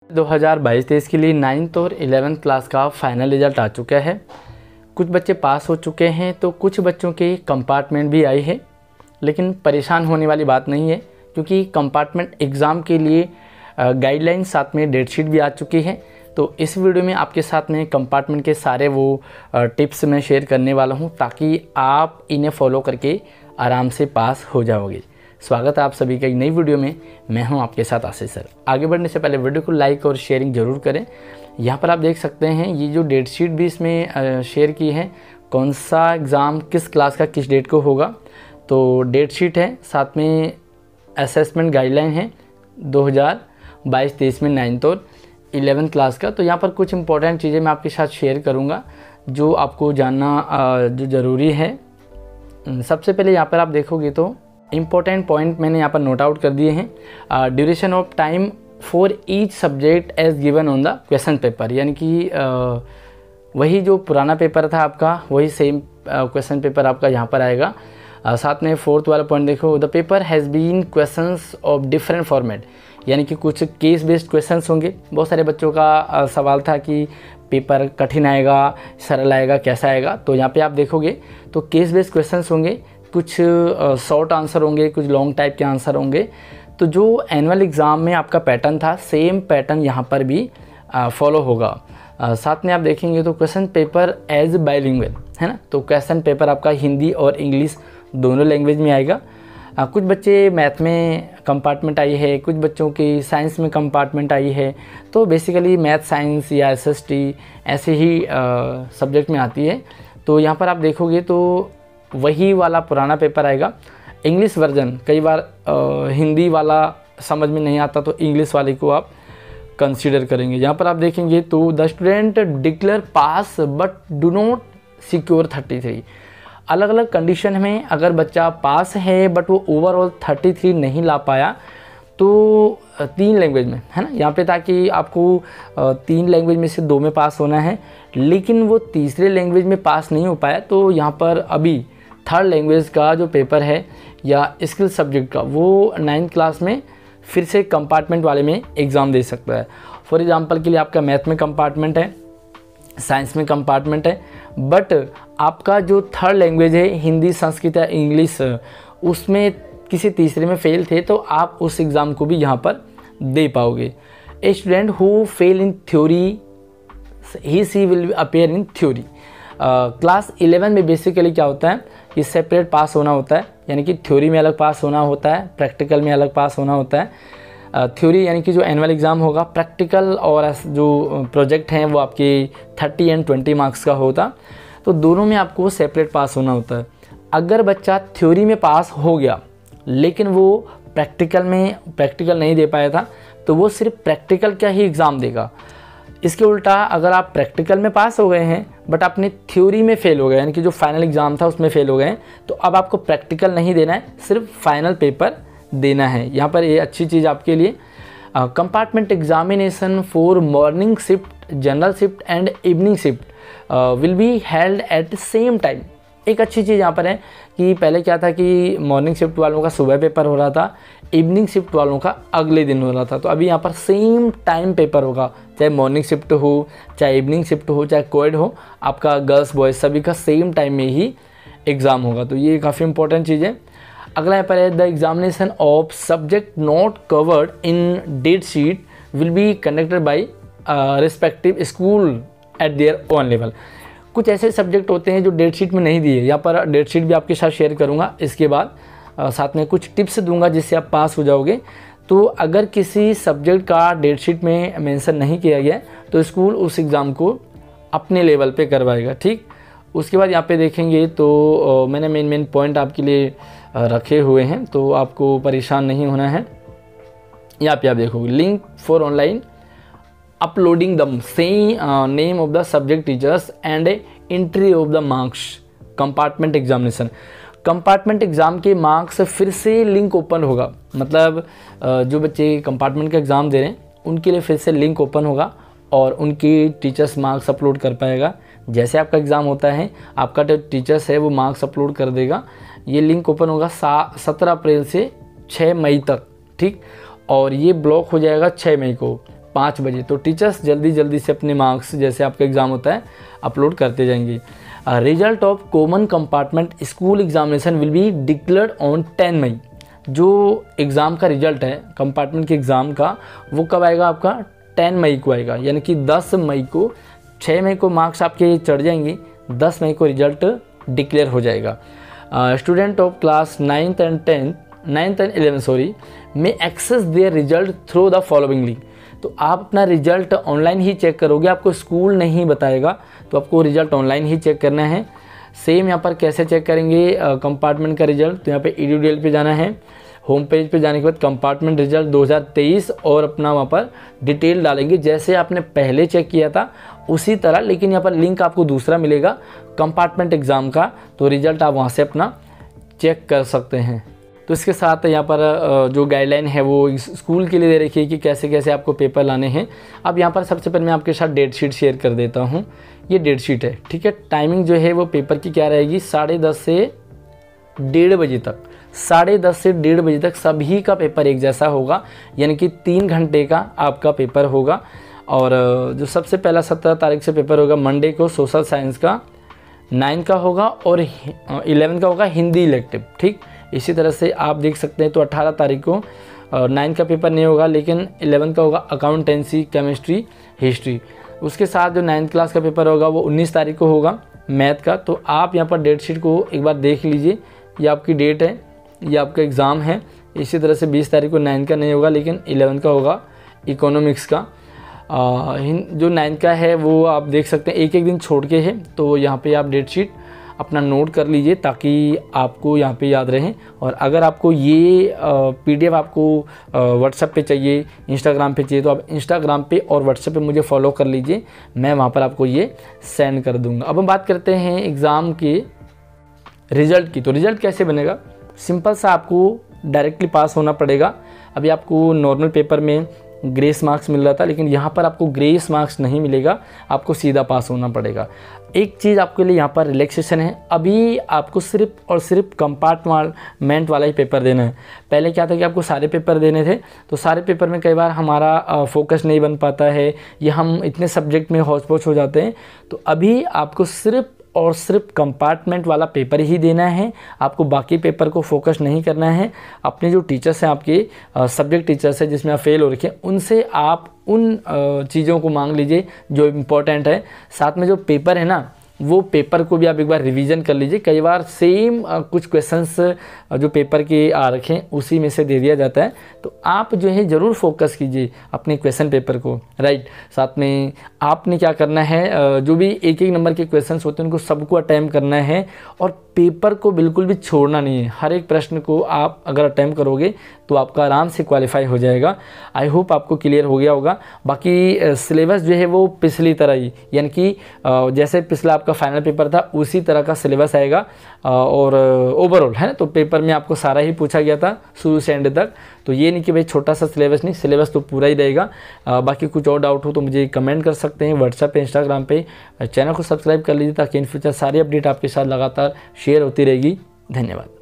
2022-23 के लिए 9th और 11th क्लास का फाइनल रिज़ल्ट आ चुका है। कुछ बच्चे पास हो चुके हैं तो कुछ बच्चों के कंपार्टमेंट भी आई है, लेकिन परेशान होने वाली बात नहीं है क्योंकि कंपार्टमेंट एग्ज़ाम के लिए गाइडलाइन साथ में डेट शीट भी आ चुकी है। तो इस वीडियो में आपके साथ में कंपार्टमेंट के सारे वो टिप्स मैं शेयर करने वाला हूँ ताकि आप इन्हें फॉलो करके आराम से पास हो जाओगे। स्वागत है आप सभी का एक नई वीडियो में। मैं हूं आपके साथ आशीष सर। आगे बढ़ने से पहले वीडियो को लाइक और शेयरिंग ज़रूर करें। यहां पर आप देख सकते हैं ये जो डेट शीट भी इसमें शेयर की है, कौन सा एग्ज़ाम किस क्लास का किस डेट को होगा। तो डेट शीट है, साथ में असेसमेंट गाइडलाइन है 2022-23 में 9th और 11th क्लास का। तो यहाँ पर कुछ इंपॉर्टेंट चीज़ें मैं आपके साथ शेयर करूँगा जो आपको जानना जो ज़रूरी है। सबसे पहले यहाँ पर आप देखोगे तो इम्पोर्टेंट पॉइंट मैंने यहाँ पर नोट आउट कर दिए हैं। Duration of time for each subject as given on the question paper, यानी कि वही जो पुराना पेपर था आपका वही सेम क्वेश्चन पेपर आपका यहाँ पर आएगा। साथ में फोर्थ वाला पॉइंट देखो, the paper has been questions of different format, यानी कि कुछ केस बेस्ड क्वेश्चंस होंगे। बहुत सारे बच्चों का सवाल था कि पेपर कठिन आएगा, सरल आएगा, कैसा आएगा। तो यहाँ पे आप देखोगे तो केस बेस्ड क्वेश्चंस होंगे, कुछ शॉर्ट आंसर होंगे, कुछ लॉन्ग टाइप के आंसर होंगे। तो जो एनुअल एग्ज़ाम में आपका पैटर्न था सेम पैटर्न यहाँ पर भी फॉलो होगा। साथ में आप देखेंगे तो क्वेश्चन पेपर एज बाइलिंगुअल है ना, तो क्वेश्चन पेपर आपका हिंदी और इंग्लिश दोनों लैंग्वेज में आएगा। कुछ बच्चे मैथ में कंपार्टमेंट आई है, कुछ बच्चों की साइंस में कंपार्टमेंट आई है। तो बेसिकली मैथ साइंस या SST ऐसे ही सब्जेक्ट में आती है। तो यहाँ पर आप देखोगे तो वही वाला पुराना पेपर आएगा। इंग्लिश वर्जन कई बार हिंदी वाला समझ में नहीं आता तो इंग्लिश वाले को आप कंसीडर करेंगे। यहाँ पर आप देखेंगे तो the student declare pass but do not secure 33। अलग अलग कंडीशन में अगर बच्चा पास है बट वो ओवरऑल 33 नहीं ला पाया तो 3 लैंग्वेज में है ना, यहाँ पे ताकि आपको 3 लैंग्वेज में से 2 में पास होना है, लेकिन वो तीसरे लैंग्वेज में पास नहीं हो पाया तो यहाँ पर अभी 3rd लैंग्वेज का जो पेपर है या स्किल सब्जेक्ट का वो 9th क्लास में फिर से कंपार्टमेंट वाले में एग्ज़ाम दे सकता है। फॉर एग्जांपल के लिए आपका मैथ में कंपार्टमेंट है, साइंस में कंपार्टमेंट है, बट आपका जो 3rd लैंग्वेज है हिंदी, संस्कृत या इंग्लिश, उसमें किसी तीसरे में फेल थे तो आप उस एग्ज़ाम को भी यहाँ पर दे पाओगे। A student who fail in theory he she will appear in theory. Class 11 में बेसिकली क्या होता है, ये सेपरेट पास होना होता है, यानी कि थ्योरी में अलग पास होना होता है, प्रैक्टिकल में अलग पास होना होता है। थ्योरी यानी कि जो एनुअल एग्ज़ाम होगा, प्रैक्टिकल और जो प्रोजेक्ट हैं वो आपके 30 एंड 20 मार्क्स का होता। तो दोनों में आपको सेपरेट पास होना होता है। अगर बच्चा थ्योरी में पास हो गया लेकिन वो प्रैक्टिकल नहीं दे पाया था तो वो सिर्फ प्रैक्टिकल का ही एग्ज़ाम देगा। इसके उल्टा अगर आप प्रैक्टिकल में पास हो गए हैं बट अपने थ्योरी में फेल हो गए, यानी कि जो फाइनल एग्ज़ाम था उसमें फेल हो गए हैं, तो अब आपको प्रैक्टिकल नहीं देना है, सिर्फ फाइनल पेपर देना है। यहाँ पर ये अच्छी चीज़ आपके लिए। Compartment examination for morning shift, general shift and evening shift will be held at same time. एक अच्छी चीज़ यहाँ पर है कि पहले क्या था कि मॉर्निंग शिफ्ट वालों का सुबह पेपर हो रहा था, इवनिंग शिफ्ट वालों का अगले दिन हो रहा था। तो अभी यहाँ पर सेम टाइम पेपर होगा, चाहे मॉर्निंग शिफ्ट हो, चाहे इवनिंग शिफ्ट हो, चाहे कोएड हो, आपका गर्ल्स बॉयज़ सभी का सेम टाइम में ही एग्ज़ाम होगा। तो ये काफ़ी इंपॉर्टेंट चीज़ है। अगला यहाँ पर है the examination of subject not covered in date sheet will be conducted by respective school at their own level. कुछ ऐसे सब्जेक्ट होते हैं जो डेट शीट में नहीं दिए, यहाँ पर डेट शीट भी आपके साथ शेयर करूँगा। इसके बाद साथ में कुछ टिप्स दूंगा जिससे आप पास हो जाओगे। तो अगर किसी सब्जेक्ट का डेट शीट में मेंशन नहीं किया गया तो स्कूल उस एग्ज़ाम को अपने लेवल पे करवाएगा, ठीक। उसके बाद यहाँ पे देखेंगे तो मैंने मेन पॉइंट आपके लिए रखे हुए हैं तो आपको परेशान नहीं होना है। यहाँ पे आप देखोगे link for online uploading the same name of the subject teachers and entry of the marks compartment examination। Compartment exam के मार्क्स फिर से लिंक ओपन होगा, मतलब जो बच्चे कंपार्टमेंट का एग्ज़ाम दे रहे हैं उनके लिए फिर से लिंक ओपन होगा और उनकी टीचर्स मार्क्स अपलोड कर पाएगा। जैसे आपका एग्ज़ाम होता है आपका जो टीचर्स है वो मार्क्स अपलोड कर देगा। ये लिंक ओपन होगा 17 अप्रैल से 6 मई तक, ठीक। और ये ब्लॉक हो जाएगा 6 मई को। 5 बजे। तो टीचर्स जल्दी जल्दी से अपने मार्क्स जैसे आपका एग्ज़ाम होता है अपलोड करते जाएंगे। Result of common compartment school examination will be declared on 10 मई। जो एग्ज़ाम का रिजल्ट है कंपार्टमेंट के एग्ज़ाम का वो कब आएगा? आपका 10 मई को आएगा, यानी कि 10 मई को, 6 मई को मार्क्स आपके चढ़ जाएंगे, 10 मई को रिजल्ट डिक्लेयर हो जाएगा। Student of class 9th and 11 में access their result through the following link. तो आप अपना रिजल्ट ऑनलाइन ही चेक करोगे, आपको स्कूल नहीं बताएगा, तो आपको रिजल्ट ऑनलाइन ही चेक करना है। सेम यहाँ पर कैसे चेक करेंगे कंपार्टमेंट का रिजल्ट? तो यहाँ पे EDUDL पे जाना है, होम पेज पे जाने के बाद कंपार्टमेंट रिजल्ट 2023 और अपना वहाँ पर डिटेल डालेंगे जैसे आपने पहले चेक किया था उसी तरह, लेकिन यहाँ पर लिंक आपको दूसरा मिलेगा कंपार्टमेंट एग्ज़ाम का, तो रिज़ल्ट आप वहाँ से अपना चेक कर सकते हैं। तो इसके साथ यहाँ पर जो गाइडलाइन है वो स्कूल के लिए दे रखी है कि कैसे कैसे आपको पेपर लाने हैं। अब यहाँ पर सबसे पहले मैं आपके साथ डेट शीट शेयर कर देता हूँ। ये डेट शीट है, ठीक है। टाइमिंग जो है वो पेपर की क्या रहेगी? 10:30 से 1:30 बजे तक, 10:30 से 1:30 बजे तक सभी का पेपर एक जैसा होगा, यानी कि 3 घंटे का आपका पेपर होगा। और जो सबसे पहला 17 तारीख से पेपर होगा मंडे को सोशल साइंस का 9 का होगा और 11 का होगा हिंदी इलेक्टिव, ठीक। इसी तरह से आप देख सकते हैं तो 18 तारीख को 9 का पेपर नहीं होगा, लेकिन 11 का होगा अकाउंटेंसी, केमिस्ट्री, हिस्ट्री। उसके साथ जो 9th क्लास का पेपर होगा वो 19 तारीख को होगा मैथ का। तो आप यहाँ पर डेट शीट को एक बार देख लीजिए, ये आपकी डेट है, ये आपका एग्ज़ाम है। इसी तरह से 20 तारीख को 9 का नहीं होगा, लेकिन 11 का होगा इकोनॉमिक्स का। जो 9 का है वो आप देख सकते हैं एक एक दिन छोड़ के है, तो यहाँ पे आप डेट शीट अपना नोट कर लीजिए ताकि आपको यहाँ पे याद रहे। और अगर आपको ये PDF आपको व्हाट्सएप पे चाहिए, इंस्टाग्राम पे चाहिए, तो आप इंस्टाग्राम पे और व्हाट्सएप पे मुझे फॉलो कर लीजिए, मैं वहाँ पर आपको ये सेंड कर दूँगा। अब हम बात करते हैं एग्ज़ाम के रिज़ल्ट की। तो रिज़ल्ट कैसे बनेगा? सिंपल सा, आपको डायरेक्टली पास होना पड़ेगा। अभी आपको नॉर्मल पेपर में ग्रेस मार्क्स मिल रहा था, लेकिन यहाँ पर आपको ग्रेस मार्क्स नहीं मिलेगा, आपको सीधा पास होना पड़ेगा। एक चीज़ आपके लिए यहाँ पर रिलैक्सेशन है, अभी आपको सिर्फ और सिर्फ कंपार्टमेंट वाला ही पेपर देना है। पहले क्या था कि आपको सारे पेपर देने थे, तो सारे पेपर में कई बार हमारा फोकस नहीं बन पाता है या हम इतने सब्जेक्ट में हौच पौच हो जाते हैं। तो अभी आपको सिर्फ और सिर्फ कंपार्टमेंट वाला पेपर ही देना है, आपको बाकी पेपर को फोकस नहीं करना है। अपने जो टीचर्स हैं, आपके सब्जेक्ट टीचर्स हैं जिसमें आप फेल हो रखे हैं, उनसे आप उन चीज़ों को मांग लीजिए जो इम्पोर्टेंट है। साथ में जो पेपर है ना, वो पेपर को भी आप एक बार रिवीजन कर लीजिए। कई बार सेम कुछ क्वेश्चंस जो पेपर के आ रखे हैं उसी में से दे दिया जाता है, तो आप जो है ज़रूर फोकस कीजिए अपने क्वेश्चन पेपर को, राइट। साथ में आपने क्या करना है, जो भी एक एक नंबर के क्वेश्चंस होते हैं उनको सबको अटैम्प्ट करना है और पेपर को बिल्कुल भी छोड़ना नहीं है। हर एक प्रश्न को आप अगर अटैम्प्ट करोगे तो आपका आराम से क्वालिफाई हो जाएगा। आई होप आपको क्लियर हो गया होगा। बाकी सिलेबस जो है वो पिछली तरह ही, यानी कि जैसे पिछला आपका फाइनल पेपर था उसी तरह का सिलेबस आएगा और ओवरऑल है ना। तो पेपर में आपको सारा ही पूछा गया था शुरू से एंड तक, तो ये नहीं कि भाई छोटा सा सिलेबस, नहीं, सिलेबस तो पूरा ही रहेगा। बाकी कुछ और डाउट हो तो मुझे कमेंट कर सकते हैं व्हाट्सएप पे, इंस्टाग्राम पे। चैनल को सब्सक्राइब कर लीजिए ताकि इन फ्यूचर सारी अपडेट आपके साथ लगातार शेयर होती रहेगी। धन्यवाद।